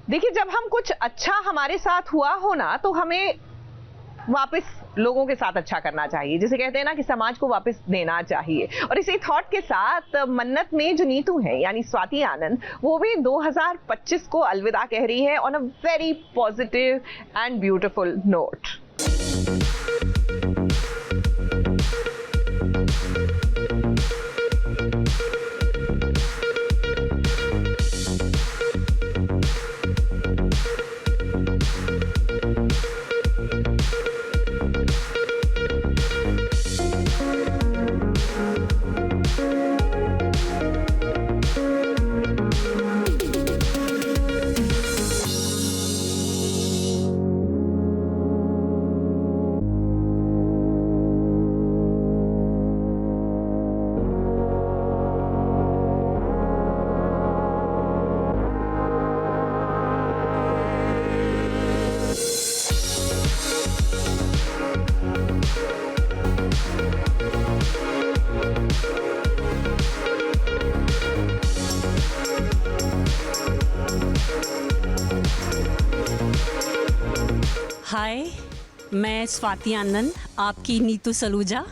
देखिए, जब हम कुछ अच्छा हमारे साथ हुआ हो ना, तो हमें वापस लोगों के साथ अच्छा करना चाहिए। जिसे कहते हैं ना कि समाज को वापस देना चाहिए। और इसी थॉट के साथ मन्नत में जो नीतू है यानी स्वाति आनंद, वो भी 2025 को अलविदा कह रही है on a very positive and beautiful note. Hi, मैं स्वाति आनंद, आपकी नीतू सलूजा।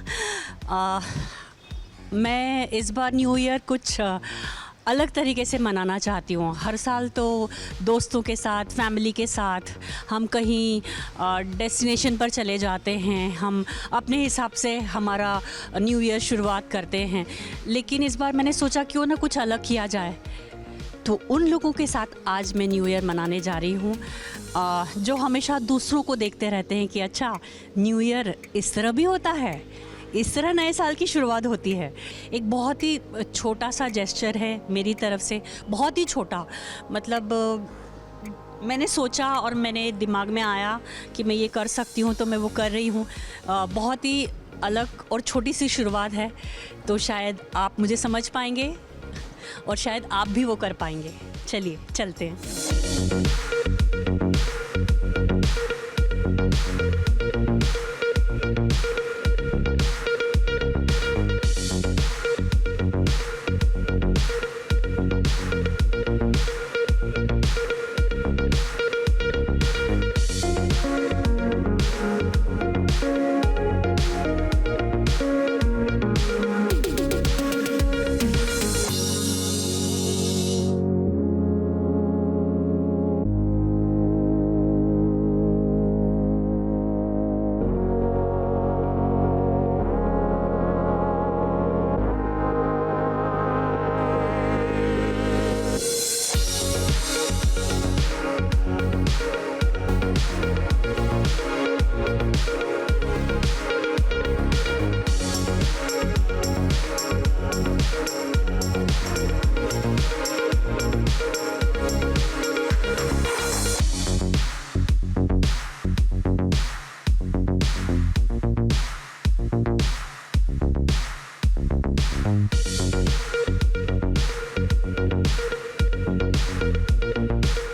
मैं इस बार न्यू ईयर कुछ अलग तरीके से मनाना चाहती हूँ। हर साल तो दोस्तों के साथ, फैमिली के साथ हम कहीं डेस्टिनेशन पर चले जाते हैं, हम अपने हिसाब से हमारा न्यू ईयर शुरुआत करते हैं। लेकिन इस बार मैंने सोचा क्यों ना कुछ अलग किया जाए, तो उन लोगों के साथ आज मैं न्यू ईयर मनाने जा रही हूँ जो हमेशा दूसरों को देखते रहते हैं कि अच्छा, न्यू ईयर इस तरह भी होता है, इस तरह नए साल की शुरुआत होती है। एक बहुत ही छोटा सा जेस्चर है मेरी तरफ से, बहुत ही छोटा। मतलब मैंने सोचा और मैंने दिमाग में आया कि मैं ये कर सकती हूँ, तो मैं वो कर रही हूँ। बहुत ही अलग और छोटी सी शुरुआत है, तो शायद आप मुझे समझ पाएंगे और शायद आप भी वो कर पाएंगे। चलिए चलते हैं।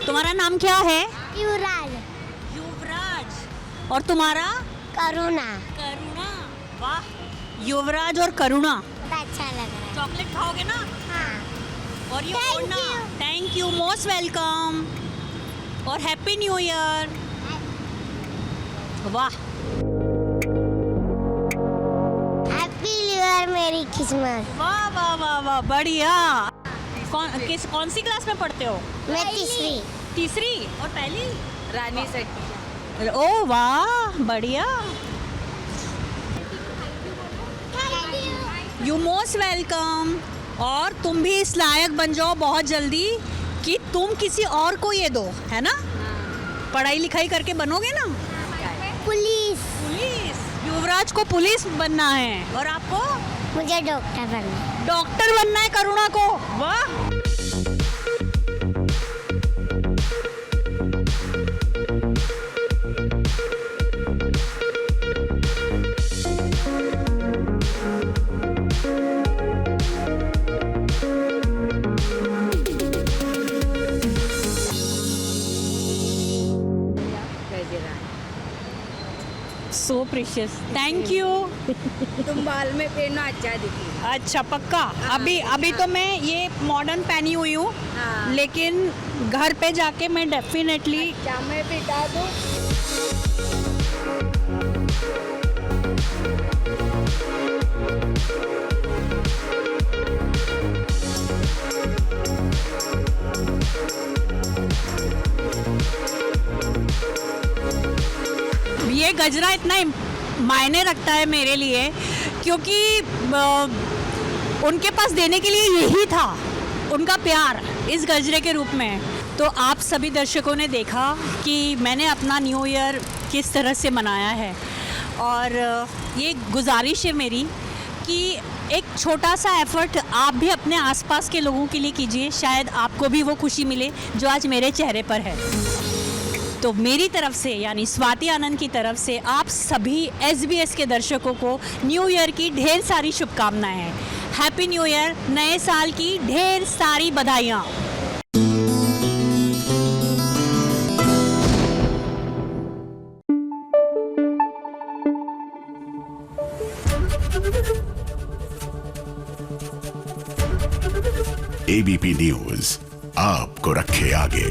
तुम्हारा नाम क्या है? युवराज। युवराज। और तुम्हारा? करुणा। करुणा। वाह, युवराज और करुणा। अच्छा लग रहा है। चॉकलेट खाओगे ना? हाँ। और यू Thank ना? you. Thank you, most welcome और हैप्पी न्यू ईयर। वाह, हैप्पी न्यू ईयर मेरी किस्मत। वाह वाह वाह वाह, बढ़िया। कौन सी क्लास में पढ़ते हो? मैं तीसरी। तीसरी। और पहली? रानी सेठी। ओ वाह, बढ़िया। You most welcome. और तुम भी इस लायक बन जाओ बहुत जल्दी कि तुम किसी और को ये दो, है ना? पढ़ाई लिखाई करके बनोगे ना? पुलिस। पुलिस। युवराज को पुलिस बनना है और आपको? मुझे डॉक्टर बनना है। डॉक्टर बनना है करुणा को। वाह। सो प्रीशियस, थैंक यू। तुम बाल में प्रेरणा अच्छा दिखी। अच्छा पक्का। अभी तो मैं ये मॉडर्न पहनी हुई हूँ, हाँ। लेकिन घर पे जाके मैं डेफिनेटली क्या मैं बिता दूँ? ये गजरा इतना मायने रखता है मेरे लिए, क्योंकि उनके पास देने के लिए यही था, उनका प्यार इस गजरे के रूप में। तो आप सभी दर्शकों ने देखा कि मैंने अपना न्यू ईयर किस तरह से मनाया है, और ये गुजारिश है मेरी कि एक छोटा सा एफर्ट आप भी अपने आसपास के लोगों के लिए कीजिए, शायद आपको भी वो खुशी मिले जो आज मेरे चेहरे पर है। तो मेरी तरफ से, यानी स्वाति आनंद की तरफ से, आप सभी SBS के दर्शकों को न्यू ईयर की ढेर सारी शुभकामनाएं हैं। हैप्पी न्यू ईयर, नए साल की ढेर सारी बधाइयाँ। ABP न्यूज आपको रखे आगे।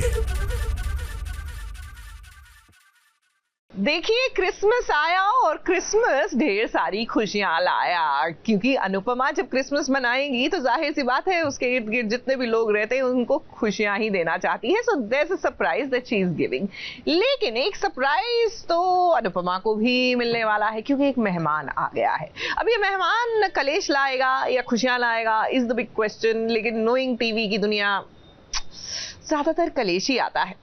देखिए, क्रिसमस आया और क्रिसमस ढेर सारी खुशियां लाया, क्योंकि अनुपमा जब क्रिसमस मनाएंगी तो जाहिर सी बात है उसके इर्द गिर्द जितने भी लोग रहते हैं उनको खुशियां ही देना चाहती है। So there is a surprise that she is giving. लेकिन एक सरप्राइज तो अनुपमा को भी मिलने वाला है, क्योंकि एक मेहमान आ गया है। अब ये मेहमान कलेश लाएगा या खुशियां लाएगा इज द बिग क्वेश्चन, लेकिन नोइंग टीवी की दुनिया ज्यादातर कलेश ही आता है।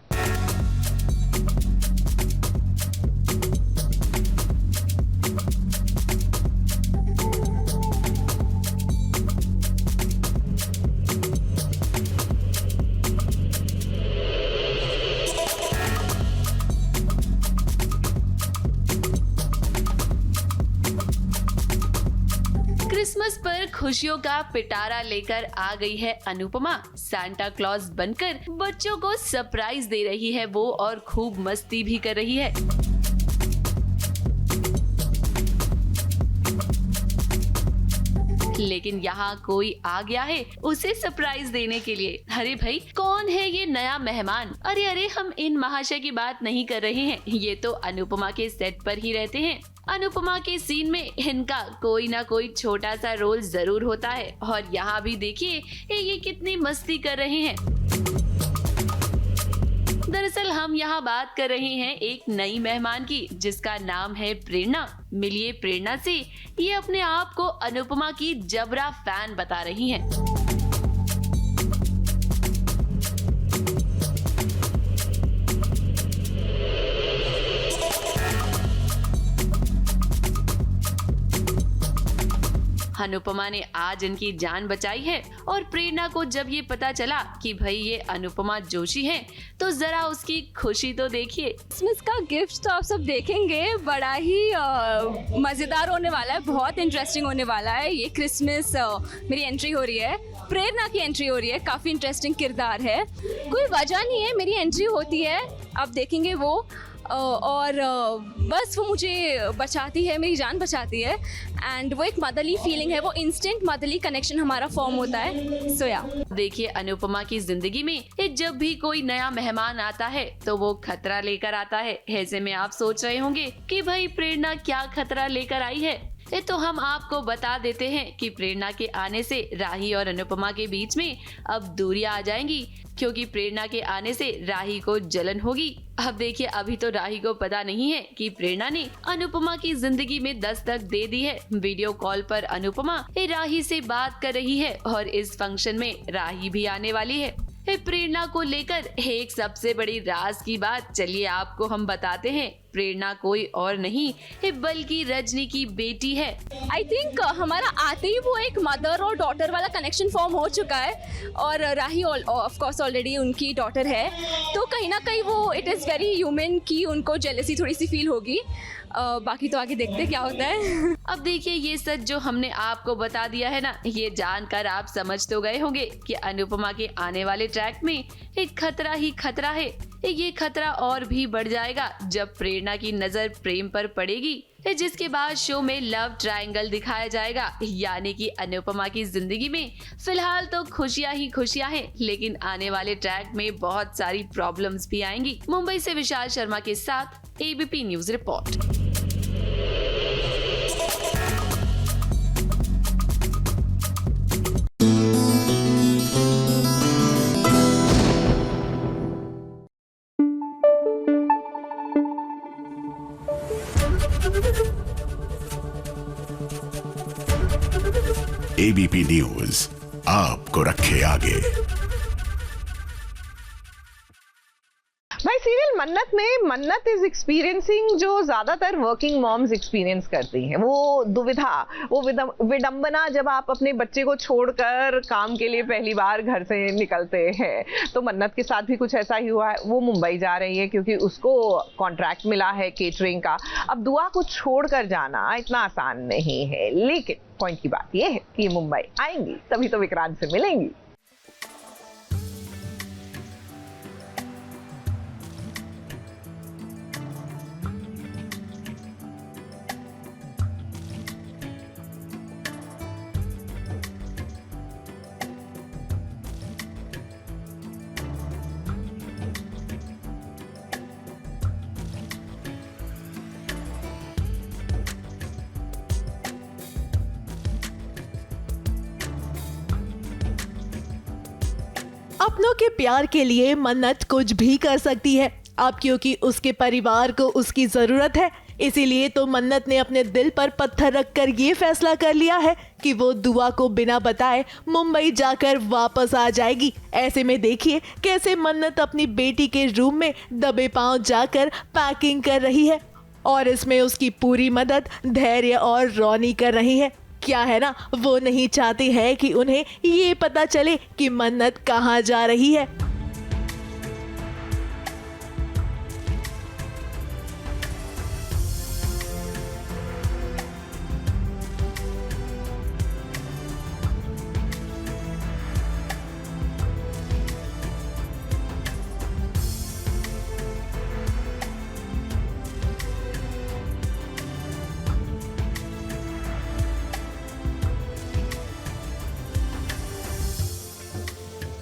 क्रिसमस पर खुशियों का पिटारा लेकर आ गई है अनुपमा। सांता क्लॉज बनकर बच्चों को सरप्राइज दे रही है वो, और खूब मस्ती भी कर रही है। लेकिन यहाँ कोई आ गया है उसे सरप्राइज देने के लिए। अरे भाई, कौन है ये नया मेहमान? अरे हम इन महाशय की बात नहीं कर रहे हैं, ये तो अनुपमा के सेट पर ही रहते हैं। अनुपमा के सीन में इनका कोई ना कोई छोटा सा रोल जरूर होता है, और यहाँ भी देखिए ये कितनी मस्ती कर रहे हैं। दरअसल हम यहाँ बात कर रहे हैं एक नई मेहमान की, जिसका नाम है प्रेरणा। मिलिए प्रेरणा से, ये अपने आप को अनुपमा की जबरा फैन बता रही हैं। अनुपमा ने आज इनकी जान बचाई है, और प्रेरणा को जब ये पता चला कि भाई ये अनुपमा जोशी हैं, तो जरा उसकी खुशी तो देखिए। क्रिसमस का गिफ्ट तो आप सब देखेंगे, बड़ा ही मज़ेदार होने वाला है, बहुत इंटरेस्टिंग होने वाला है। ये क्रिसमस मेरी एंट्री हो रही है, प्रेरणा की एंट्री हो रही है, काफ़ी इंटरेस्टिंग किरदार है। कोई वजह नहीं है, मेरी एंट्री होती है, आप देखेंगे वो, और बस वो मुझे बचाती है, मेरी जान बचाती है। एंड वो एक मदरली फीलिंग है, वो इंस्टेंट मदरली कनेक्शन हमारा फॉर्म होता है। सो या देखिए, अनुपमा की जिंदगी में जब भी कोई नया मेहमान आता है तो वो खतरा लेकर आता है। ऐसे में आप सोच रहे होंगे कि भाई प्रेरणा क्या खतरा लेकर आई है। तो हम आपको बता देते हैं कि प्रेरणा के आने से राही और अनुपमा के बीच में अब दूरियां आ जाएंगी, क्योंकि प्रेरणा के आने से राही को जलन होगी। अब देखिए, अभी तो राही को पता नहीं है कि प्रेरणा ने अनुपमा की जिंदगी में दस्तक दे दी है। वीडियो कॉल पर अनुपमा राही से बात कर रही है, और इस फंक्शन में राही भी आने वाली है। प्रेरणा को लेकर एक सबसे बड़ी राज की बात चलिए आपको हम बताते हैं। प्रेरणा कोई और नहीं बल्कि रजनी की बेटी है। आई थिंक हमारा आते ही वो एक मदर और डॉटर वाला कनेक्शन फॉर्म हो चुका है, और राही ऑफ कोर्स ऑलरेडी उनकी डॉटर है, तो कहीं ना कहीं वो इट इज़ वेरी ह्यूमन कि उनको जेलसी थोड़ी सी फील होगी। बाकी तो आगे देखते क्या होता है। अब देखिए, ये सच जो हमने आपको बता दिया है ना, ये जानकर आप समझ तो गए होंगे कि अनुपमा के आने वाले ट्रैक में एक खतरा ही खतरा है। ये खतरा और भी बढ़ जाएगा जब प्रेरणा की नजर प्रेम पर पड़ेगी। जिसके बाद शो में लव ट्रायंगल दिखाया जाएगा। यानी कि अनुपमा की जिंदगी में फिलहाल तो खुशियां ही खुशियां हैं, लेकिन आने वाले ट्रैक में बहुत सारी प्रॉब्लम्स भी आएंगी। मुंबई से विशाल शर्मा के साथ ABP news report. ABP news आपको रखे आगे। भाई सीरियल मन्नत में मन्नत इज एक्सपीरियंसिंग जो ज्यादातर वर्किंग मॉम्स एक्सपीरियंस करती हैं, वो दुविधा, वो विडंबना जब आप अपने बच्चे को छोड़कर काम के लिए पहली बार घर से निकलते हैं। तो मन्नत के साथ भी कुछ ऐसा ही हुआ है। वो मुंबई जा रही है क्योंकि उसको कॉन्ट्रैक्ट मिला है केटरिंग का। अब दुआ को छोड़कर जाना इतना आसान नहीं है, लेकिन पॉइंट की बात यह है कि ये मुंबई आएंगी तभी तो विक्रांत से मिलेंगी। अपनों के प्यार के लिए मन्नत कुछ भी कर सकती है। अब क्योंकि उसके परिवार को उसकी जरूरत है, इसीलिए तो मन्नत ने अपने दिल पर पत्थर रखकर ये फैसला कर लिया है कि वो दुआ को बिना बताए मुंबई जाकर वापस आ जाएगी। ऐसे में देखिए कैसे मन्नत अपनी बेटी के रूम में दबे पांव जाकर पैकिंग कर रही है, और इसमें उसकी पूरी मदद धैर्य और रोनी कर रही है। क्या है ना, वो नहीं चाहती है कि उन्हें ये पता चले कि मन्नत कहाँ जा रही है।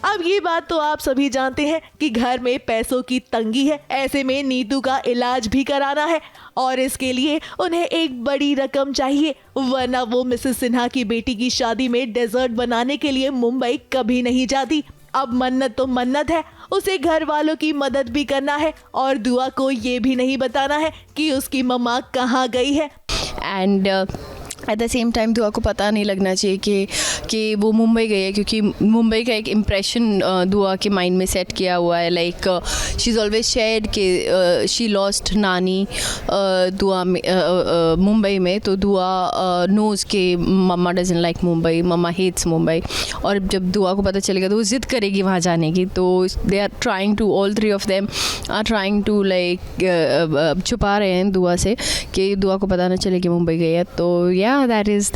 अब ये बात तो आप सभी जानते हैं कि घर में पैसों की तंगी है। ऐसे में नीतू का इलाज भी कराना है और इसके लिए उन्हें एक बड़ी रकम चाहिए, वरना वो मिसेस सिन्हा की बेटी की शादी में डेजर्ट बनाने के लिए मुंबई कभी नहीं जाती। अब मन्नत तो मन्नत है, उसे घर वालों की मदद भी करना है और दुआ को ये भी नहीं बताना है कि उसकी मम्मा कहाँ गई है। And at the same time दुआ को पता नहीं लगना चाहिए कि वो मुंबई गई है, क्योंकि मुंबई का एक इम्प्रेशन दुआ के माइंड में सेट किया हुआ है। Like she is always shared कि शी लॉस्ट नानी दुआ में मुंबई में, तो दुआ नोज़ के mamma doesn't like Mumbai, mamma hates Mumbai. और जब दुआ को पता चलेगा तो वो ज़िद करेगी वहाँ जाने की। तो they are trying to, all three of them are trying to like छुपा रहे हैं दुआ से कि दुआ को पता ना चले कि मुंबई गई है। तो that is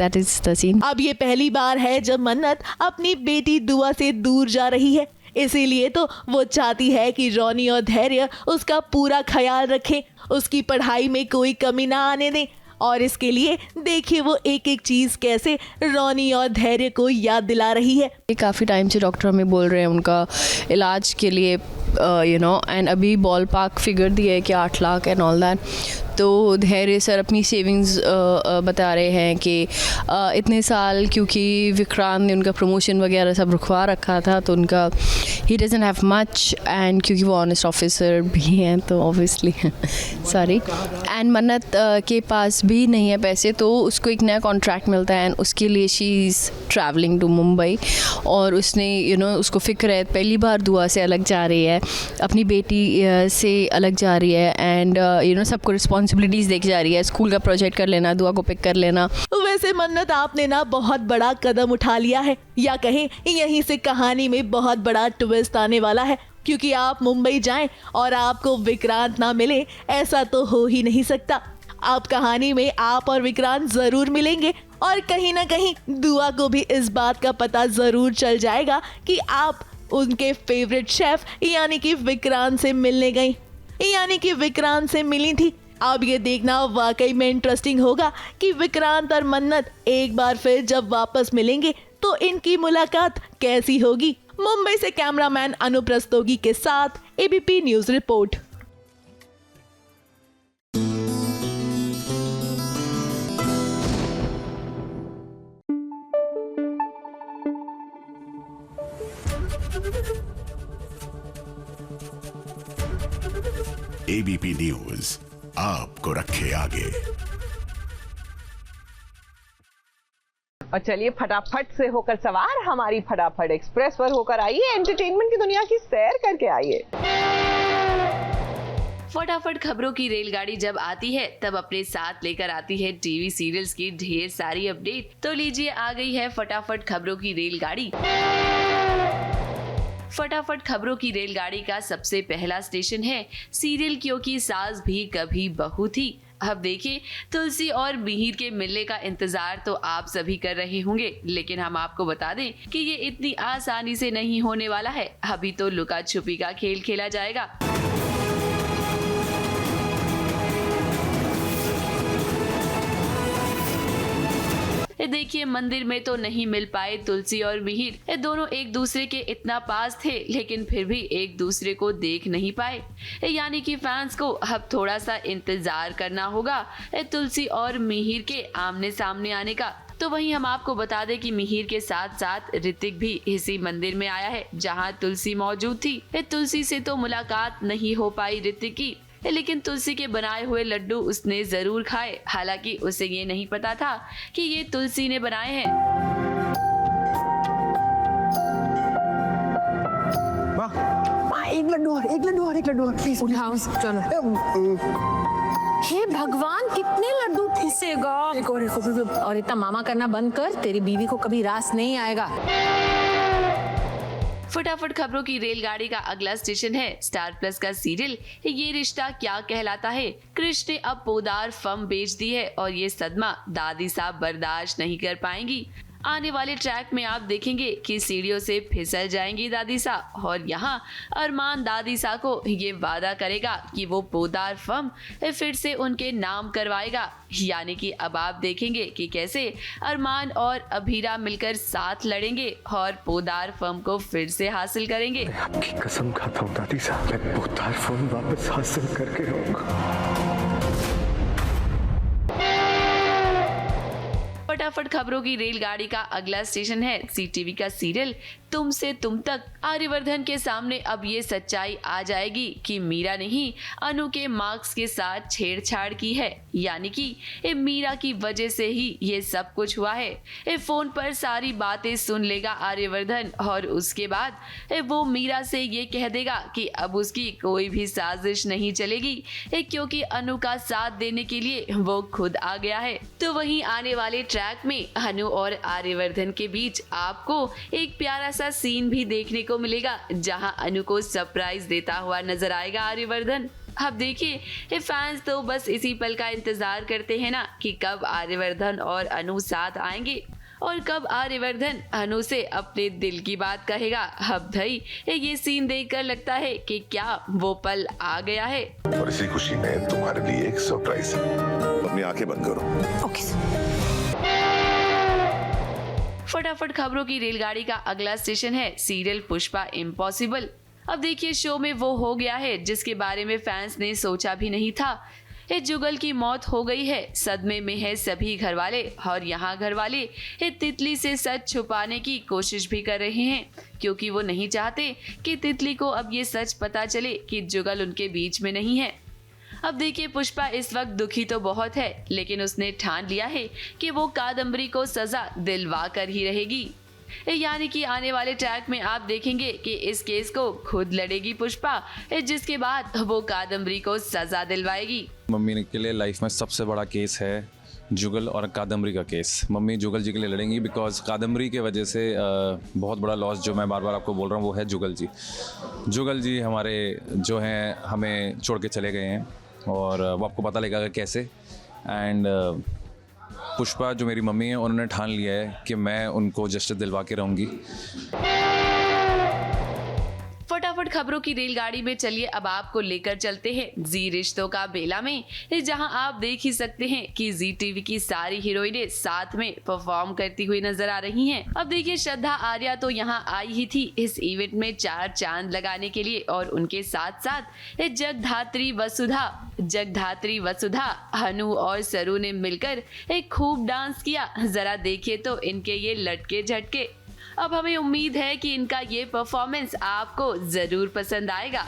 the scene। अब ये पहली बार है जब मन्नत अपनी बेटी दुआ से दूर जा रही है, इसीलिए तो वो चाहती है कि रोनी और धैर्य उसका पूरा ख्याल रखें, उसकी पढ़ाई में कोई कमी ना आने दें। और इसके लिए देखिए वो एक एक चीज़ कैसे रोनी और धैर्य को याद दिला रही है। काफ़ी टाइम से डॉक्टर हमें बोल रहे हैं उनका इलाज के लिए एंड अभी बॉल पार्क फिगर दिया है कि 8 लाख एंड ऑल दैट। तो धैर्य सर अपनी सेविंग्स बता रहे हैं कि इतने साल क्योंकि विक्रांत ने उनका प्रमोशन वगैरह सब रुकवा रखा था, तो उनका he doesn't have much, and क्योंकि वो ऑनेस्ट ऑफिसर भी हैं तो ऑब्वियसली सॉरी, एंड मन्नत के पास भी नहीं है पैसे, तो उसको एक नया कॉन्ट्रैक्ट मिलता है एंड उसके लिए she is travelling to Mumbai. और उसने उसको फ़िक्र है, पहली बार दुआ से अलग जा रही है, अपनी बेटी से अलग जा रही है, एंड सबको रिस्पॉन्सिबिलिटीज़ देख जा रही है, स्कूल का प्रोजेक्ट कर लेना, दुआ को पिक कर लेना। वैसे मन्नत आपने ना बहुत बड़ा कदम उठा लिया है, या कहें यहीं से कहानी में बहुत बड़ा ट्विस्ट आने वाला है, क्योंकि आप मुंबई जाएं और आपको विक्रांत ना मिले, ऐसा तो हो ही नहीं सकता। आप कहानी में आप और विक्रांत जरूर मिलेंगे और कहीं ना कहीं दुआ को भी इस बात का पता जरूर चल जाएगा कि आप उनके फेवरेट शेफ यानी कि विक्रांत से मिलने गई, यानी कि विक्रांत से मिली थी। अब ये देखना वाकई में इंटरेस्टिंग होगा कि विक्रांत और मन्नत एक बार फिर जब वापस मिलेंगे तो इनकी मुलाकात कैसी होगी। मुंबई से कैमरामैन अनुप रस्तोगी के साथ ABP news report. ABP news आपको रखे आगे। और चलिए फटाफट से होकर सवार हमारी फटाफट एक्सप्रेस पर होकर आइए, एंटरटेनमेंट की दुनिया की सैर करके आइए। फटाफट खबरों की रेलगाड़ी जब आती है तब अपने साथ लेकर आती है टीवी सीरियल्स की ढेर सारी अपडेट। तो लीजिए आ गई है फटाफट खबरों की रेलगाड़ी। फटाफट खबरों की रेलगाड़ी का सबसे पहला स्टेशन है सीरियल क्योंकि सास भी कभी बहू थी। अब देखिए, तुलसी और मिहिर के मिलने का इंतजार तो आप सभी कर रहे होंगे, लेकिन हम आपको बता दें कि ये इतनी आसानी से नहीं होने वाला है। अभी तो लुका छुपी का खेल खेला जाएगा। देखिए, मंदिर में तो नहीं मिल पाए तुलसी और मिहिर। ये दोनों एक दूसरे के इतना पास थे, लेकिन फिर भी एक दूसरे को देख नहीं पाए। यानी कि फैंस को अब थोड़ा सा इंतजार करना होगा तुलसी और मिहिर के आमने सामने आने का। तो वहीं हम आपको बता दें कि मिहिर के साथ साथ ऋतिक भी इसी मंदिर में आया है जहां तुलसी मौजूद थी। तुलसी से तो मुलाकात नहीं हो पाई ऋतिक की, लेकिन तुलसी के बनाए हुए लड्डू उसने जरूर खाए। हालांकि उसे ये नहीं पता था कि ये तुलसी ने बनाए हैं। एक लड्डू और प्लीज उठाओ, चलो। हे भगवान, कितने लड्डू ठूसेगा। और इतना मामा करना बंद कर, तेरी बीवी को कभी रास नहीं आएगा। फटाफट खबरों की रेलगाड़ी का अगला स्टेशन है स्टार प्लस का सीरियल ये रिश्ता क्या कहलाता है। कृष ने अब पोदार फर्म बेच दी है और ये सदमा दादी साहब बर्दाश्त नहीं कर पाएंगी। आने वाले ट्रैक में आप देखेंगे कि सीढ़ियों से फिसल जाएंगी दादी सा, और यहाँ अरमान दादी सा को ये वादा करेगा कि वो पोदार फर्म फिर से उनके नाम करवाएगा। यानी कि अब आप देखेंगे कि कैसे अरमान और अभीरा मिलकर साथ लड़ेंगे और पोदार फर्म को फिर से हासिल करेंगे। आपकी कसम खाता हूँ दादी साहब, मैं पोदार फर्म वापस हासिल करके रहूंगा। फटाफट खबरों की रेलगाड़ी का अगला स्टेशन है सीटीवी का सीरियल तुमसे तुम तक। आर्यवर्धन के सामने अब ये सच्चाई आ जाएगी कि मीरा ने ही अनु के मार्क्स के साथ छेड़छाड़ की है। यानी कि मीरा की वजह से ही ये सब कुछ हुआ है। फोन पर सारी बातें सुन लेगा आर्यवर्धन और उसके बाद वो मीरा से ये कह देगा कि अब उसकी कोई भी साजिश नहीं चलेगी, क्योंकि अनु का साथ देने के लिए वो खुद आ गया है। तो वहीं आने वाले ट्रैक में अनु और आर्यवर्धन के बीच आपको एक प्यारा सा सीन भी देखने को मिलेगा, जहां अनु को सरप्राइज देता हुआ नजर आएगा आर्यवर्धन। अब देखिए, फैंस तो बस इसी पल का इंतजार करते हैं ना कि कब आर्यवर्धन और अनु साथ आएंगे और कब आर्यवर्धन अनु से अपने दिल की बात कहेगा। अब भाई ये सीन देखकर लगता है कि क्या वो पल आ गया है। और इसी खुशी में तुम्हारे लिए एक सरप्राइज है, अपनी आंखें बंद करो। ओके। फटाफट खबरों की रेलगाड़ी का अगला स्टेशन है सीरियल पुष्पा इम्पॉसिबल। अब देखिए, शो में वो हो गया है जिसके बारे में फैंस ने सोचा भी नहीं था। जुगल की मौत हो गई है, सदमे में है सभी घरवाले, और यहाँ घरवाले तितली से सच छुपाने की कोशिश भी कर रहे हैं, क्योंकि वो नहीं चाहते कि तितली को अब ये सच पता चले कि जुगल उनके बीच में नहीं है। अब देखिए, पुष्पा इस वक्त दुखी तो बहुत है, लेकिन उसने ठान लिया है कि वो कादम्बरी को सजा दिलवा कर ही रहेगी। यानी कि आने वाले ट्रैक में आप देखेंगे कि इस केस को खुद लड़ेगी पुष्पा, जिसके बाद वो कादम्बरी को सजा दिलवाएगी। मम्मी के लिए लाइफ में सबसे बड़ा केस है जुगल और कादम्बरी का केस। मम्मी जुगल जी के लिए लड़ेंगी, बिकॉज कादम्बरी के वजह से बहुत बड़ा लॉस जो मैं बार बार आपको बोल रहा हूँ वो है जुगल जी। जुगल जी हमारे जो हैं हमें छोड़ के चले गए हैं, और वो आपको पता लगेगा कैसे। एंड पुष्पा जो मेरी मम्मी है, उन्होंने ठान लिया है कि मैं उनको जस्टिस दिलवा के रहूँगी। फटाफट खबरों की रेलगाड़ी में चलिए अब आपको लेकर चलते हैं जी रिश्तों का बेला में, जहां आप देख ही सकते हैं कि जी टीवी की सारी हीरोइनें साथ में परफॉर्म करती हुई नजर आ रही हैं। अब देखिए श्रद्धा आर्या तो यहां आई ही थी इस इवेंट में 4 चांद लगाने के लिए, और उनके साथ साथ जगधात्री वसुधा, हनु और सरू ने मिलकर एक खूब डांस किया। जरा देखिए तो इनके ये लटके झटके। अब हमें उम्मीद है कि इनका ये परफॉर्मेंस आपको जरूर पसंद आएगा।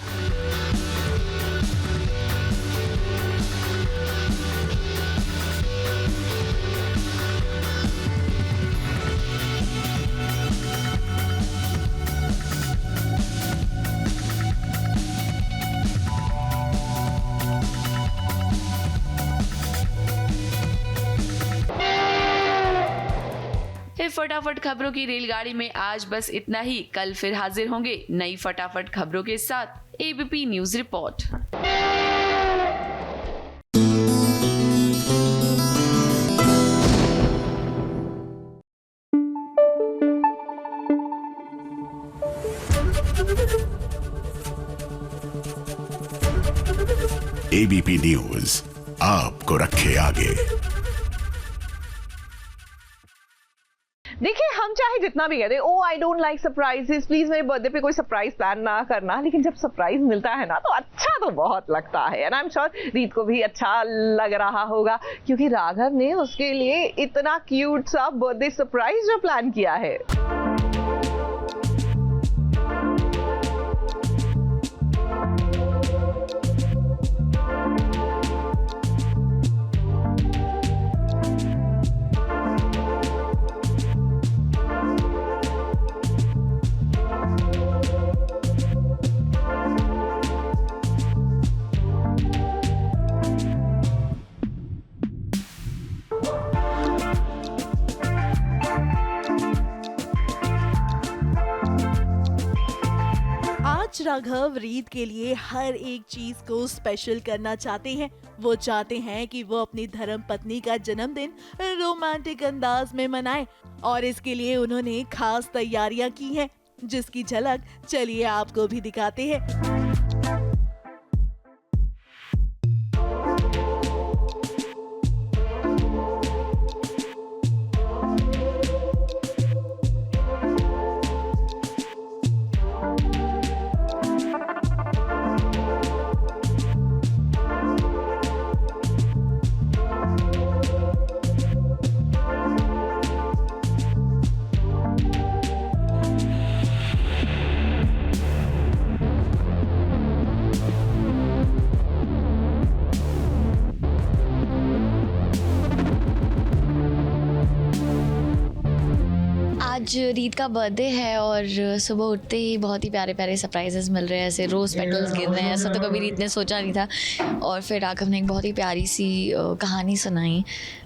फटाफट खबरों की रेलगाड़ी में आज बस इतना ही। कल फिर हाजिर होंगे नई फटाफट खबरों के साथ। ABP news report. ABP news आपको रखे आगे। देखिए, हम चाहे जितना भी कहते oh I don't like surprises, please मेरे बर्थडे पे कोई सरप्राइज प्लान ना करना, लेकिन जब सरप्राइज मिलता है ना तो अच्छा तो बहुत लगता है। एंड आई एम श्योर रीत को भी अच्छा लग रहा होगा, क्योंकि राघव ने उसके लिए इतना क्यूट सा बर्थडे सरप्राइज जो प्लान किया है। राघव रीत के लिए हर एक चीज को स्पेशल करना चाहते हैं। वो चाहते हैं कि वो अपनी धर्म पत्नी का जन्मदिन रोमांटिक अंदाज में मनाए, और इसके लिए उन्होंने खास तैयारियां की हैं, जिसकी झलक चलिए आपको भी दिखाते हैं। आज रीत का बर्थडे है और सुबह उठते ही बहुत ही प्यारे प्यारे सरप्राइजेस मिल रहे हैं, ऐसे रोज़ पेटल्स गिर रहे हैं, ऐसा तो कभी रीत ने सोचा नहीं था। और फिर राघव ने एक बहुत ही प्यारी सी कहानी सुनाई,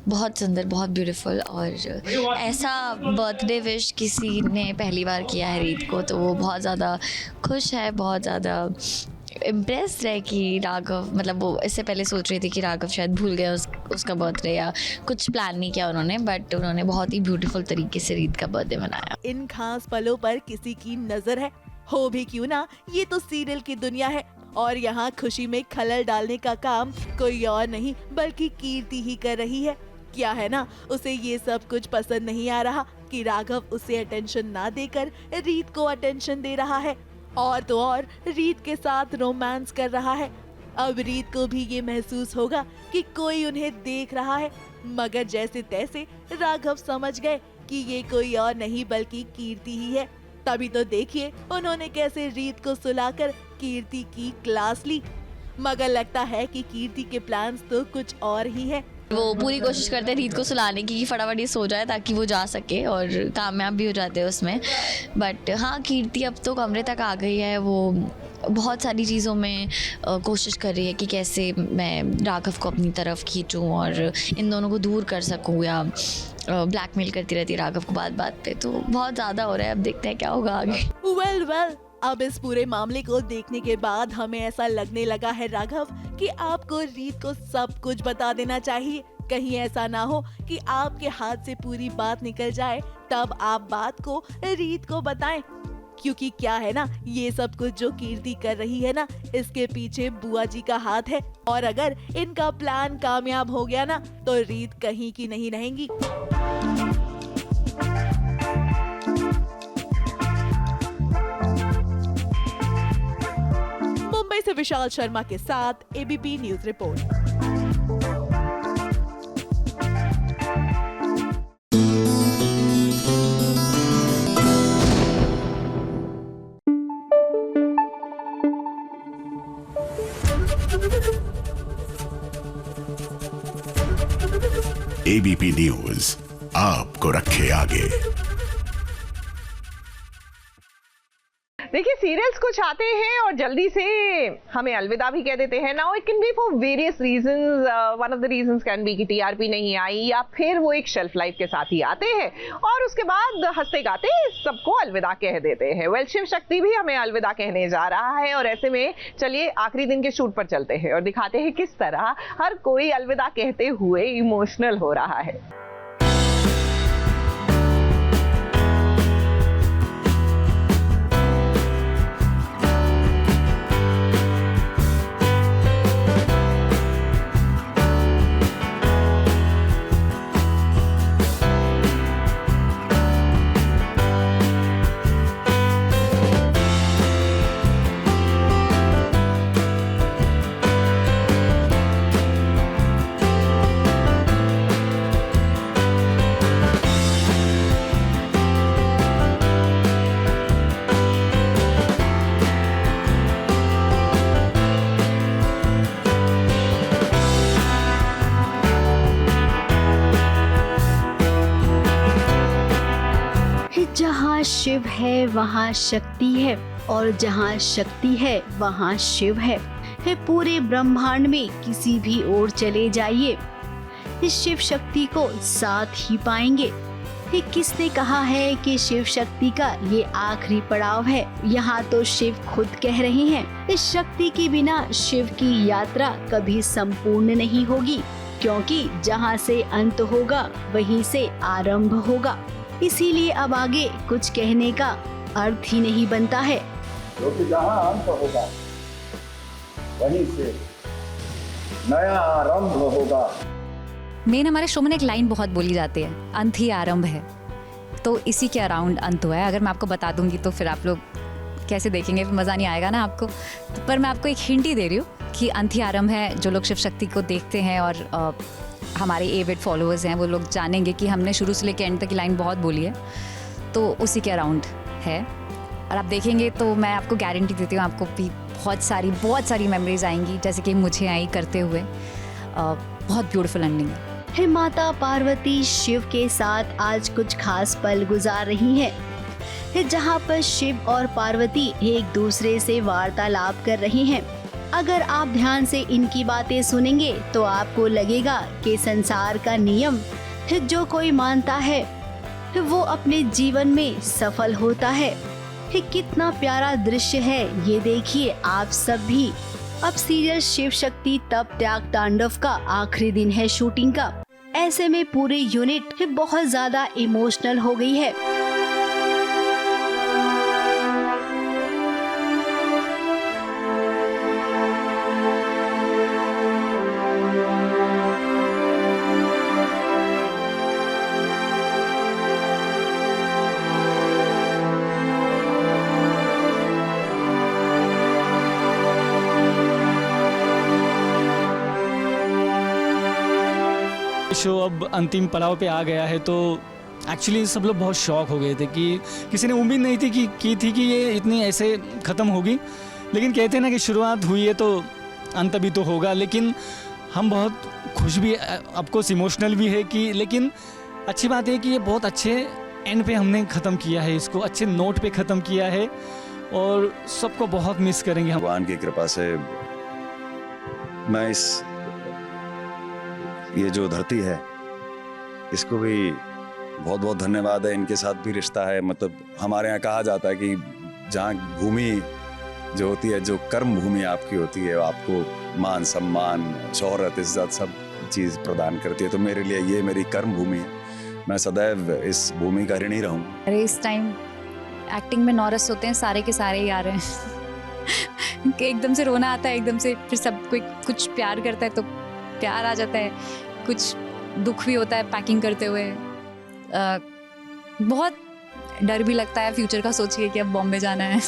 बहुत सुंदर, बहुत ब्यूटीफुल। और ऐसा बर्थडे विश किसी ने पहली बार किया है रीत को, तो वो बहुत ज़्यादा खुश है, बहुत ज़्यादा इम्प्रेस्ड है कि राघव, मतलब वो इससे पहले सोच रही थी कि राघव शायद भूल गया उसका बर्थडे या कुछ प्लान नहीं किया उन्होंने, बट उन्होंने बहुत ही ब्यूटीफुल तरीके से रीत का बर्थडे मनाया। इन खास पलों पर किसी की नजर है, हो भी क्यों ना, ये तो सीरियल की दुनिया है, और यहाँ खुशी में खलल डालने का काम कोई और नहीं बल्कि कीर्ति ही कर रही है। क्या है ना, उसे ये सब कुछ पसंद नहीं आ रहा कि राघव उसे अटेंशन ना देकर रीत को अटेंशन दे रहा है, और तो और रीत के साथ रोमांस कर रहा है। अब रीत को भी ये महसूस होगा कि कोई उन्हें देख रहा है, मगर जैसे तैसे राघव समझ गए कि ये कोई और नहीं बल्कि कीर्ति ही है। तभी तो देखिए उन्होंने कैसे रीत को सुलाकर कीर्ति की क्लास ली, मगर लगता है कि कीर्ति के प्लान्स तो कुछ और ही है। वो पूरी कोशिश करते हैं रीत को सुलाने की कि फटाफट ये सो जाए ताकि वो जा सके, और कामयाब भी हो जाते हैं उसमें। बट हाँ, कीर्ति अब तो कमरे तक आ गई है, वो बहुत सारी चीज़ों में कोशिश कर रही है कि कैसे मैं राघव को अपनी तरफ खींचूं और इन दोनों को दूर कर सकूं, या ब्लैकमेल करती रहती है राघव को बात बात पे। तो बहुत ज़्यादा हो रहा है, अब देखते हैं क्या होगा आगे। वेल, अब इस पूरे मामले को देखने के बाद हमें ऐसा लगने लगा है राघव कि आपको रीत को सब कुछ बता देना चाहिए। कहीं ऐसा ना हो कि आपके हाथ से पूरी बात निकल जाए, तब आप बात को रीत को बताएं। क्योंकि क्या है ना, ये सब कुछ जो कीर्ति कर रही है ना, इसके पीछे बुआ जी का हाथ है। और अगर इनका प्लान कामयाब हो गया ना, तो रीत कहीं की नहीं रहेंगी। मुंबई से विशाल शर्मा के साथ ABP news report. ABP news आपको रखे आगे। देखिए, सीरियल्स कुछ आते हैं और जल्दी से हमें अलविदा भी कह देते हैं। Now it can be for various reasons. One of the reasons can be कि टीआरपी नहीं आई, या फिर वो एक शेल्फ लाइफ के साथ ही आते हैं और उसके बाद हंसते गाते सबको अलविदा कह देते हैं। वेल, शिव शक्ति भी हमें अलविदा कहने जा रहा है और ऐसे में चलिए आखिरी दिन के शूट पर चलते हैं और दिखाते हैं किस तरह हर कोई अलविदा कहते हुए इमोशनल हो रहा है। जहाँ शिव है वहाँ शक्ति है, और जहाँ शक्ति है वहाँ शिव है। पूरे ब्रह्मांड में किसी भी ओर चले जाइए, इस शिव शक्ति को साथ ही पाएंगे। किसने कहा है कि शिव शक्ति का ये आखिरी पड़ाव है? यहाँ तो शिव खुद कह रहे हैं, इस शक्ति के बिना शिव की यात्रा कभी संपूर्ण नहीं होगी, क्योंकि जहाँ से अंत होगा वहीं से आरंभ होगा। इसीलिए अब आगे कुछ कहने का अर्थ ही नहीं बनता है, क्योंकि जहाँ अंत होगा वहीं से नया आरंभ होगा। मेन हमारे शो में एक लाइन बहुत बोली जाती है, अंत ही आरंभ है। तो इसी के अराउंड अंत हुआ है। अगर मैं आपको बता दूंगी तो फिर आप लोग कैसे देखेंगे, मज़ा नहीं आएगा ना आपको। पर मैं आपको एक हिंट ही दे रही हूँ कि अंत ही आरंभ है। जो लोग शिव शक्ति को देखते हैं और हमारे एविड फॉलोअर्स हैं, वो लोग जानेंगे कि हमने शुरू से लेकर एंड तक की लाइन बहुत बोली है, तो उसी के अराउंड है। और आप देखेंगे तो मैं आपको गारंटी देती हूँ, आपको भी बहुत सारी मेमोरीज आएंगी, जैसे कि मुझे आई करते हुए। बहुत ब्यूटीफुल एंडिंग है। माता पार्वती शिव के साथ आज कुछ खास पल गुजार रही हैं, जहाँ पर शिव और पार्वती एक दूसरे से वार्तालाप कर रहे हैं। अगर आप ध्यान से इनकी बातें सुनेंगे तो आपको लगेगा कि संसार का नियम जो कोई मानता है वो अपने जीवन में सफल होता है। कितना प्यारा दृश्य है ये, देखिए आप सब भी। अब सीरियल शिव शक्ति तप त्याग तांडव का आखिरी दिन है शूटिंग का। ऐसे में पूरी यूनिट बहुत ज्यादा इमोशनल हो गई है। शो अब अंतिम पड़ाव पे आ गया है, तो एक्चुअली सब लोग बहुत शॉक हो गए थे कि किसी ने उम्मीद नहीं थी कि ये इतनी ऐसे ख़त्म होगी। लेकिन कहते हैं ना कि शुरुआत हुई है तो अंत भी तो होगा। लेकिन हम बहुत खुश भी, ऑफकोर्स इमोशनल भी है कि, लेकिन अच्छी बात है कि ये बहुत अच्छे एंड पे हमने ख़त्म किया है, इसको अच्छे नोट पे ख़त्म किया है और सबको बहुत मिस करेंगे। भगवान की कृपा से मैं ये जो धरती है इसको भी बहुत बहुत धन्यवाद है। इनके साथ भी रिश्ता है। मतलब हमारे यहाँ कहा जाता है कि जहाँ भूमि जो होती है, जो कर्म भूमि आपकी होती है, आपको मान सम्मान शोहरत इज्जत सब चीज़ प्रदान करती है। तो मेरे लिए ये मेरी कर्म भूमि है। मैं सदैव इस भूमि का ऋणी रहूँ। अरे इस टाइम एक्टिंग में नॉरस होते हैं सारे के सारे ही आ रहे हैं कि एकदम से रोना आता है, एकदम से फिर सब कोई कुछ प्यार करता है तो प्यार आ जाता है, कुछ दुख भी होता है पैकिंग करते हुए। बहुत डर भी लगता है फ्यूचर का सोच के कि अब बॉम्बे जाना है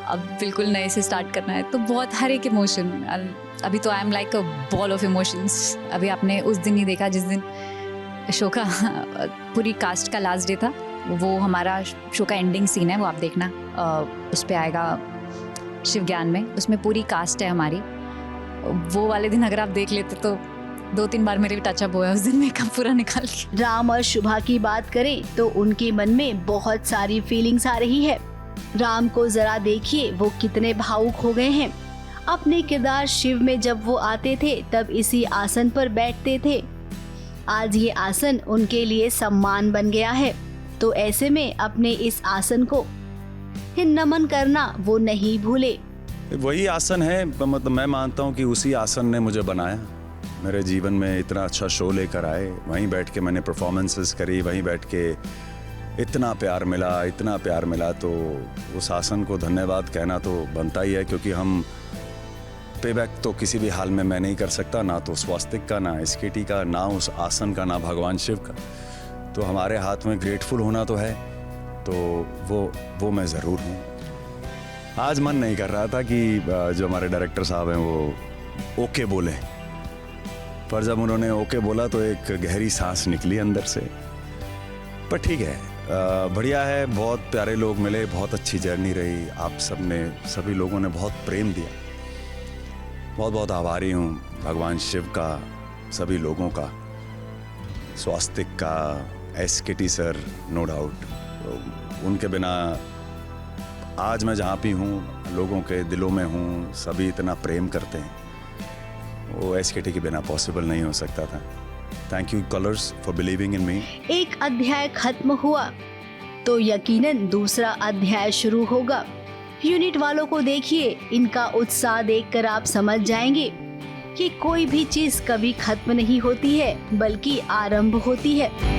अब बिल्कुल नए से स्टार्ट करना है, तो बहुत हर एक इमोशन। अभी तो I am like a ball of emotions. अभी आपने उस दिन ही देखा जिस दिन शो का पूरी कास्ट का लास्ट डे था, वो हमारा शो का एंडिंग सीन है, वो आप देखना उस पर आएगा शिव ज्ञान में, उसमें पूरी कास्ट है हमारी। वो वाले दिन अगर आप देख लेते तो 2-3 बार मेरे भी टचअप हुआ उस दिन, मेकअप पूरा निकाल के। राम और शुभा की बात करें तो उनके मन में बहुत सारी फीलिंग्स आ रही है। राम को जरा देखिए, वो कितने भावुक हो गए हैं। अपने किरदार शिव में जब वो आते थे तब इसी आसन पर बैठते थे। आज ये आसन उनके लिए सम्मान बन गया है, तो ऐसे में अपने इस आसन को नमन करना वो नहीं भूले। वही आसन है, मतलब मैं मानता हूँ कि उसी आसन ने मुझे बनाया, मेरे जीवन में इतना अच्छा शो लेकर आए। वहीं बैठ के मैंने परफॉर्मेंसेस करी, वहीं बैठ के इतना प्यार मिला, तो उस आसन को धन्यवाद कहना तो बनता ही है, क्योंकि हम पेबैक तो किसी भी हाल में मैं नहीं कर सकता, ना तो स्वास्तिक का, ना SKT का, ना उस आसन का, ना भगवान शिव का। तो हमारे हाथ में ग्रेटफुल होना तो है, तो वो मैं ज़रूर हूँ। आज मन नहीं कर रहा था कि जो हमारे डायरेक्टर साहब हैं वो ओके बोले, पर जब उन्होंने ओके बोला तो एक गहरी सांस निकली अंदर से। पर ठीक है, बढ़िया है, बहुत प्यारे लोग मिले, बहुत अच्छी जर्नी रही। आप सभी लोगों ने बहुत प्रेम दिया, बहुत बहुत आभारी हूँ भगवान शिव का, सभी लोगों का, स्वास्तिक का, SKT सर, नो डाउट। उनके बिना आज मैं जहाँ भी हूँ, लोगों के दिलों में हूँ, सभी इतना प्रेम करते हैं, वो SKT के बिना पॉसिबल नहीं हो सकता था। Thank you Colors for believing in me. एक अध्याय खत्म हुआ तो यकीनन दूसरा अध्याय शुरू होगा। यूनिट वालों को देखिए, इनका उत्साह देखकर आप समझ जाएंगे कि कोई भी चीज कभी खत्म नहीं होती है, बल्कि आरंभ होती है।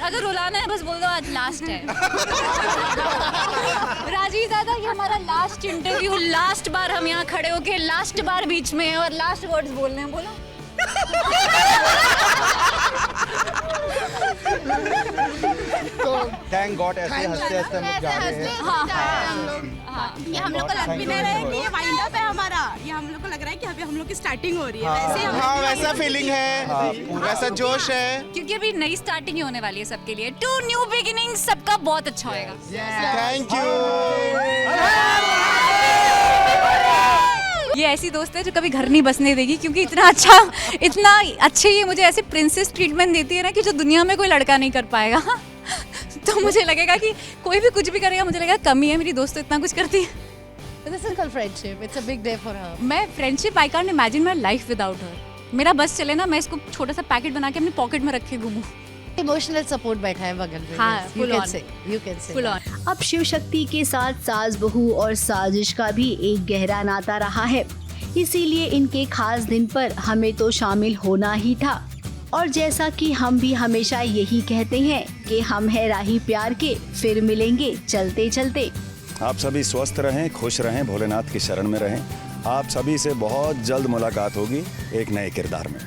अगर रुलाना है बस बोल दो आज लास्ट है। राजीव दादा, ये हमारा लास्ट इंटरव्यू, लास्ट बार हम यहाँ खड़े होके लास्ट बार बीच में है और लास्ट वर्ड्स बोलने हैं, बोलो। तो थैंक गॉड ऐसे हंसते हंसते हम लोग जा रहे हैं। ये हम लोग को लग भी नहीं रहा है कि ये वाइंड अप है हमारा, ये हम लोग को लग रहा है कि अभी हम लोग की स्टार्टिंग हो रही है। वैसे हाँ, वैसा फीलिंग है, वैसा जोश है, क्योंकि अभी नई स्टार्टिंग ही होने वाली है सबके लिए। टू न्यू बिगिनिंग, सबका बहुत अच्छा होएगा। Thank you. ये ऐसी दोस्त है जो कभी घर नहीं बसने देगी, क्योंकि इतना अच्छे ये मुझे ऐसे प्रिंसेस ट्रीटमेंट देती है ना कि जो दुनिया में कोई लड़का नहीं कर पाएगा। तो मुझे लगेगा कि कोई भी कुछ भी करेगा, मुझे लगेगा कमी है, मेरी दोस्त तो इतना कुछ करती है। This is called friendship. It's a big day for her. मैं friendship, I can't imagine my life without her. मेरा बस चले ना, मैं इसको छोटा सा पैकेट बना के अपनी पॉकेट में रखे घूमूं। इमोशनल सपोर्ट बैठा है बगल में। हाँ, you can say full on। अब शिव शक्ति के साथ सास बहू और साजिश का भी एक गहरा नाता रहा है, इसीलिए इनके खास दिन पर हमें तो शामिल होना ही था। और जैसा कि हम भी हमेशा यही कहते हैं कि हम है राही प्यार के, फिर मिलेंगे चलते चलते। आप सभी स्वस्थ रहें, खुश रहें, भोलेनाथ की शरण में रहें। आप सभी से बहुत जल्द मुलाकात होगी एक नए किरदार में।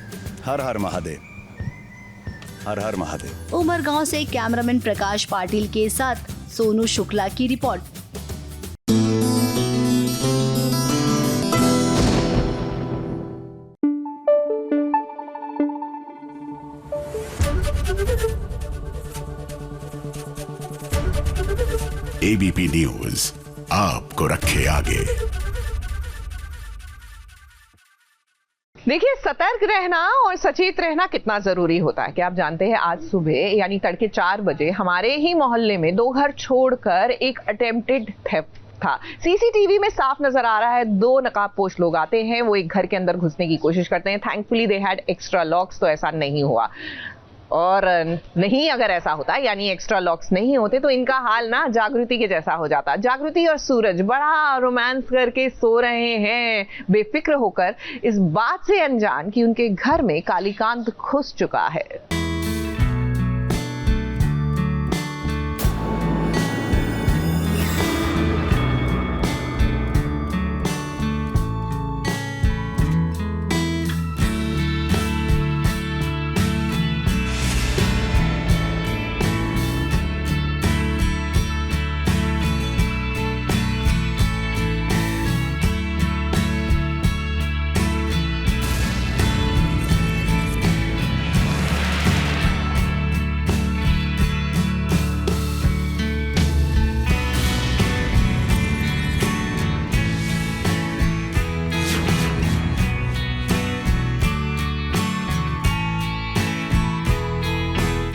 हर हर महादेव, हर हर महादेव। उमरगांव से कैमरामैन प्रकाश पाटिल के साथ सोनू शुक्ला की रिपोर्ट। ABP न्यूज आपको रखे आगे। देखिए, सतर्क रहना और सचेत रहना कितना जरूरी होता है कि आप जानते हैं आज सुबह यानी तड़के 4 बजे हमारे ही मोहल्ले में 2 घर छोड़कर एक अटेम्प्टेड थेफ्ट था। सीसीटीवी में साफ नजर आ रहा है 2 नकाबपोश लोग आते हैं, वो एक घर के अंदर घुसने की कोशिश करते हैं। Thankfully they had extra locks, तो ऐसा नहीं हुआ। और नहीं, अगर ऐसा होता यानी एक्स्ट्रा लॉक्स नहीं होते तो इनका हाल ना जागृति के जैसा हो जाता। जागृति और सूरज बड़ा रोमांस करके सो रहे हैं, बेफिक्र होकर, इस बात से अनजान कि उनके घर में कालीकांत घुस चुका है।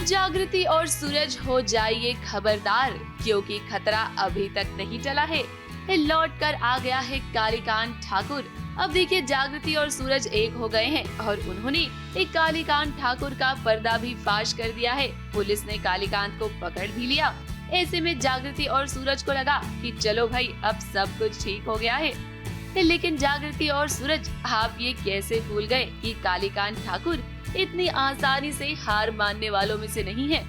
जागृति और सूरज हो जाइए खबरदार, क्योंकि खतरा अभी तक नहीं टला है। लौट कर आ गया है कालीकांत ठाकुर। अब देखिए, जागृति और सूरज एक हो गए हैं और उन्होंने एक कालीकांत ठाकुर का पर्दा भी फाश कर दिया है। पुलिस ने कालीकांत को पकड़ भी लिया। ऐसे में जागृति और सूरज को लगा कि चलो भाई, अब सब कुछ ठीक हो गया है। लेकिन जागृति और सूरज, आप ये कैसे भूल गए कि कालीकांत ठाकुर इतनी आसानी से हार मानने वालों में से नहीं है।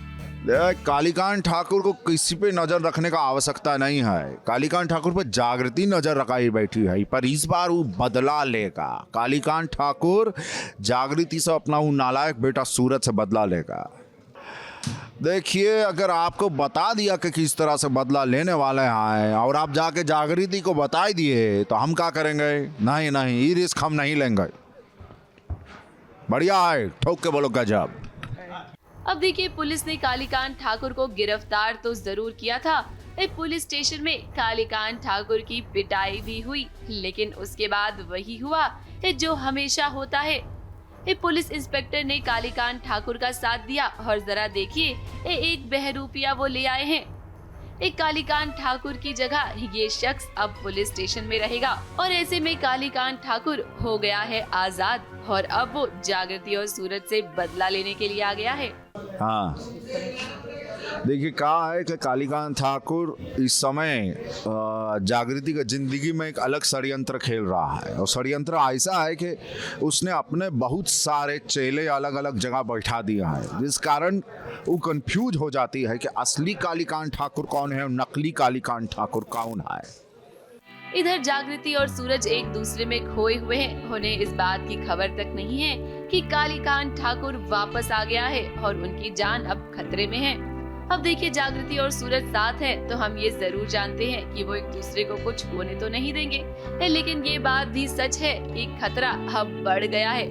कालीकांत ठाकुर को किसी पे नजर रखने का आवश्यकता नहीं है। कालीकांत ठाकुर पर जागृति नजर रखाई बैठी है, पर इस बार वो बदला लेगा। कालीकांत ठाकुर जागृति से अपना वो नालायक बेटा सूरज से बदला लेगा। देखिए, अगर आपको बता दिया कि किस तरह से बदला लेने वाले हैं और आप जाके जागृति को बता दिए तो हम क्या करेंगे? नहीं नहीं, ये रिस्क हम नहीं लेंगे। बढ़िया है, ठोक के बोलो गजब। अब देखिए, पुलिस ने कालीकांत ठाकुर को गिरफ्तार तो जरूर किया था। पुलिस स्टेशन में कालीकांत ठाकुर की पिटाई भी हुई, लेकिन उसके बाद वही हुआ जो हमेशा होता है। पुलिस इंस्पेक्टर ने कालीकांत ठाकुर का साथ दिया और जरा देखिए, एक बहरूपिया वो ले आए हैं। एक कालीकांत ठाकुर की जगह ये शख्स अब पुलिस स्टेशन में रहेगा और ऐसे में कालीकांत ठाकुर हो गया है आजाद और अब वो जागृति और सूरज से बदला लेने के लिए आ गया है। हाँ, देखिए, कहा है कि कालीकांत ठाकुर इस समय जागृति की जिंदगी में एक अलग षड्यंत्र खेल रहा है। और षड्यंत्र ऐसा है कि उसने अपने बहुत सारे चेले अलग अलग जगह बैठा दिया है, जिस कारण वो कंफ्यूज हो जाती है कि असली कालीकांत ठाकुर कौन है और नकली कालीकांत ठाकुर कौन है। इधर जागृति और सूरज एक दूसरे में खोए हुए हैं। उन्हें इस बात की खबर तक नहीं है कि कालीकांत ठाकुर वापस आ गया है और उनकी जान अब खतरे में है। अब देखिए, जागृति और सूरज साथ हैं, तो हम ये जरूर जानते हैं कि वो एक दूसरे को कुछ होने तो नहीं देंगे। लेकिन ये बात भी सच है कि खतरा अब बढ़ गया है।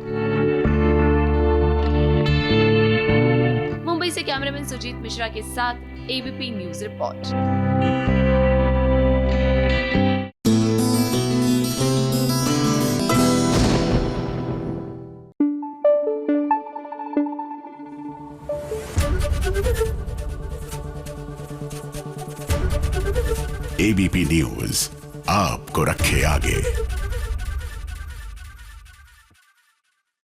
मुंबई से कैमरामैन सुजीत मिश्रा के साथ ABP news report. ABP news आपको रखे आगे।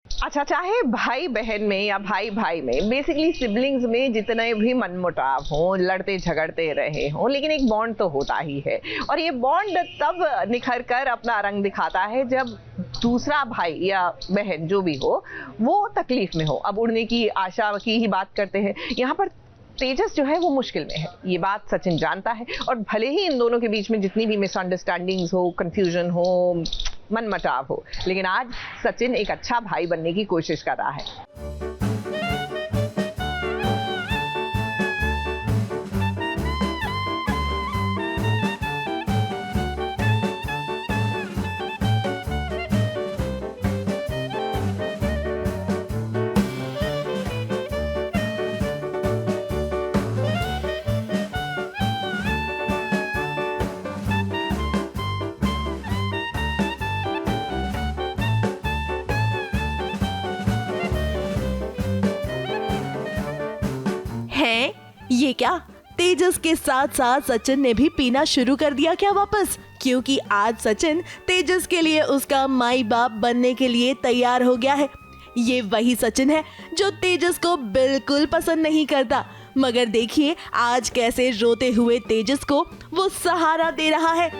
अच्छा, चाहे भाई बहन में या भाई भाई में, बेसिकली सिबलिंग्स में जितने भी मनमुटाव हों, लड़ते झगड़ते रहे हों, लेकिन एक बॉन्ड तो होता ही है। और ये बॉन्ड तब निखर कर अपना रंग दिखाता है जब दूसरा भाई या बहन जो भी हो वो तकलीफ में हो। अब उड़ने की आशा की ही बात करते हैं, यहाँ पर तेजस जो है वो मुश्किल में है, ये बात सचिन जानता है। और भले ही इन दोनों के बीच में जितनी भी मिसअंडरस्टैंडिंग्स हो, कंफ्यूजन हो, मनमुटाव हो, लेकिन आज सचिन एक अच्छा भाई बनने की कोशिश कर रहा है। क्या तेजस के साथ साथ सचिन ने भी पीना शुरू कर दिया क्या वापस? क्योंकि आज सचिन तेजस के लिए उसका माई बाप बनने के लिए तैयार हो गया है। ये वही सचिन है जो तेजस को बिल्कुल पसंद नहीं करता, मगर देखिए आज कैसे रोते हुए तेजस को वो सहारा दे रहा है।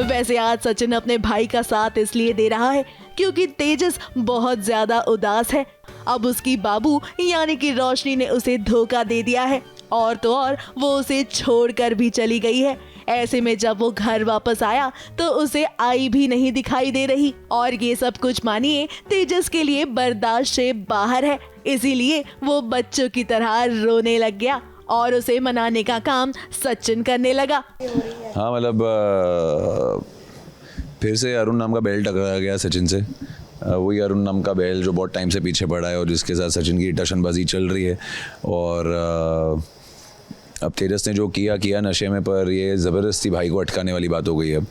वैसे आज सचिन अपने भाई का साथ इसलिए दे रहा है क्योंकि तेजस बहुत ज्यादा उदास है। अब उसकी बाबू यानी कि रोशनी ने उसे धोखा दे दिया है और तो और वो उसे छोड़कर भी चली गई है। ऐसे में जब वो घर वापस आया तो उसे आई भी नहीं दिखाई दे रही और ये सब कुछ मानिए तेजस के लिए बर्दाश्त से बाहर है। इसीलिए वो बच्चों की तरह रोने लग गया और उसे मनाने का काम सचिन करने लगा। हाँ मतलब फिर से अरुण नाम का बैल टकरा गया सचिन से। वही अरुण नाम का बैल जो बहुत टाइम से पीछे पड़ा है और जिसके साथ सचिन की टशनबाजी चल रही है। और अब तेजस ने जो किया नशे में, पर ये ज़बरदस्ती भाई को अटकाने वाली बात हो गई अब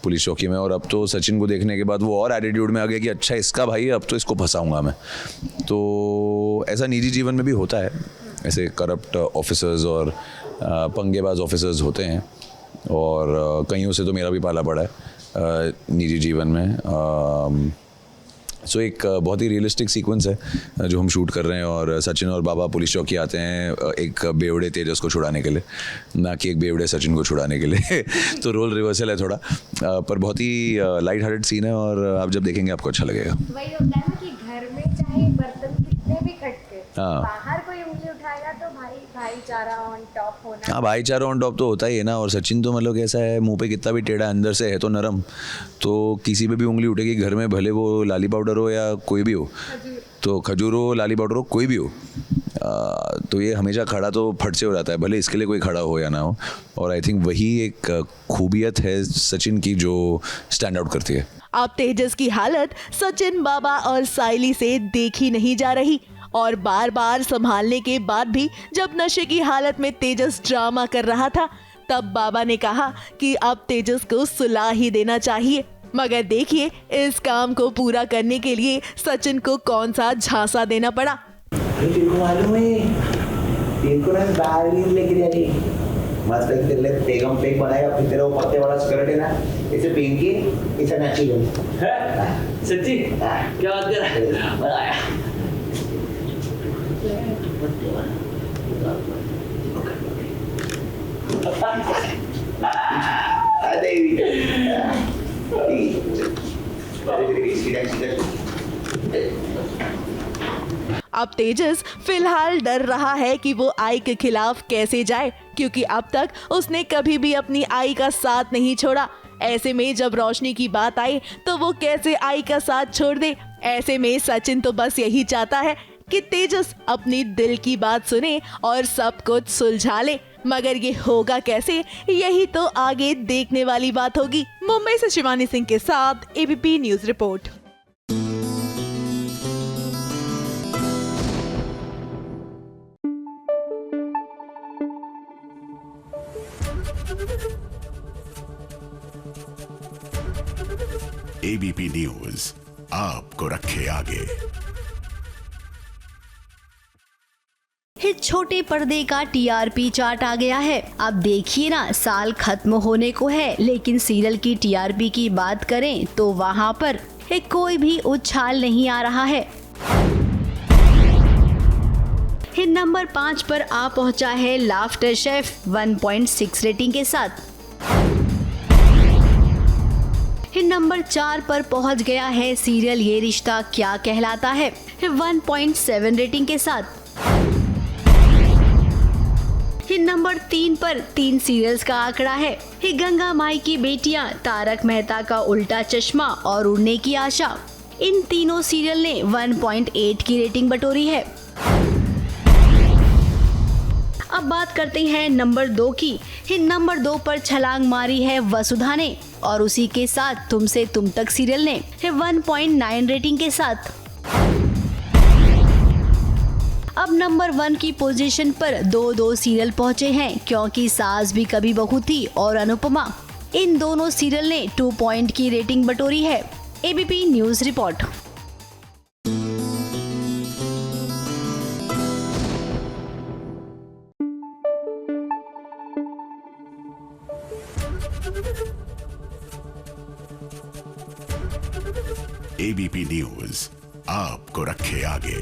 पुलिस चौकी में। और अब तो सचिन को देखने के बाद वो और एटीट्यूड में आ गया कि अच्छा इसका भाई है, अब तो इसको फंसाऊंगा मैं। तो ऐसा निजी जीवन में भी होता है, ऐसे करप्ट ऑफिसर्स और पंगेबाज ऑफिसर्स होते हैं और कईयों से तो मेरा भी पाला पड़ा है निजी जीवन में। सो एक बहुत ही रियलिस्टिक सीक्वेंस है जो हम शूट कर रहे हैं और सचिन और बाबा पुलिस चौकी आते हैं एक बेवड़े तेजस को छुड़ाने के लिए, ना कि एक बेवड़े सचिन को छुड़ाने के लिए। तो रोल रिवर्सल है थोड़ा, पर बहुत ही लाइट हार्टेड सीन है और आप जब देखेंगे आपको अच्छा लगेगा। वही होता है ना कि घर में चाहे बर्तन कितने भी खटके, हाँ, बाहर कोई उंगली उठाएगा तो भाईचारा ऑन टॉप होना। हाँ, भाईचारा ऑन टॉप तो होता ही है ना। और सचिन तो मतलब कैसा है, मुंह पे कितना भी टेढ़ा अंदर से है तो नरम, तो किसी पे भी उंगली उठेगी घर में, भले वो लाली पाउडर हो या कोई भी हो, तो खजूर हो लाली पाउडर हो कोई भी हो, तो ये हमेशा खड़ा तो फट से हो जाता है, भले इसके लिए कोई खड़ा हो या ना हो। और आई थिंक वही एक खूबियत है सचिन की जो स्टैंड आउट करती है। अब तेजस की हालत सचिन, बाबा और साइली से देखी नहीं जा रही और बार बार संभालने के बाद भी जब नशे की हालत में तेजस ड्रामा कर रहा था तब बाबा ने कहा कि अब तेजस को सुला ही देना चाहिए। मगर देखिए इस काम को पूरा करने के लिए सचिन को कौन सा झांसा देना पड़ा। मालूम है इनको ना दाढ़ी लेके जानी मस्त तेरे लिए बेगम पेक बनाएगा, फिर तेरा वो पत्ते वाला स्कर्ट है ना इसे पहन के इसे नेचुरल है। सच्ची क्या बात कर रहा है, बनाया अब तेजस फिलहाल डर रहा है कि वो आई के खिलाफ कैसे जाए, क्योंकि अब तक उसने कभी भी अपनी आई का साथ नहीं छोड़ा। ऐसे में जब रोशनी की बात आई तो वो कैसे आई का साथ छोड़ दे। ऐसे में सचिन तो बस यही चाहता है कि तेजस अपनी दिल की बात सुने और सब कुछ सुलझा ले, मगर ये होगा कैसे, यही तो आगे देखने वाली बात होगी। मुंबई से शिवानी सिंह के साथ ABP news report. ABP news आपको रखे आगे। हिट छोटे पर्दे का टीआरपी चार्ट आ गया है। अब देखिए ना, साल खत्म होने को है लेकिन सीरियल की टीआरपी की बात करें तो वहां पर कोई भी उछाल नहीं आ रहा है। हिट नंबर 5 पर आ पहुंचा है लाफ्टर शेफ 1.6 रेटिंग के साथ। हिट नंबर 4 पर पहुंच गया है सीरियल ये रिश्ता क्या कहलाता है 1.7 रेटिंग के साथ। हिट नंबर 3 पर 3 सीरियल्स का आंकड़ा है। हिट गंगा माई की बेटियां, तारक मेहता का उल्टा चश्मा और उड़ने की आशा। इन तीनों सीरियल ने 1.8 की रेटिंग बटोरी है। अब बात करते हैं नंबर 2 की। हिट नंबर 2 पर छलांग मारी है वसुधा ने और उसी के साथ तुमसे तुम तक सीरियल ने 1.9 रेटिंग के साथ। अब नंबर 1 की पोजीशन पर दो सीरियल पहुंचे हैं, क्योंकि सास भी कभी बहू थी और अनुपमा। इन दोनों सीरियल ने 2 पॉइंट की रेटिंग बटोरी है। ABP news report. ABP news आपको रखे आगे।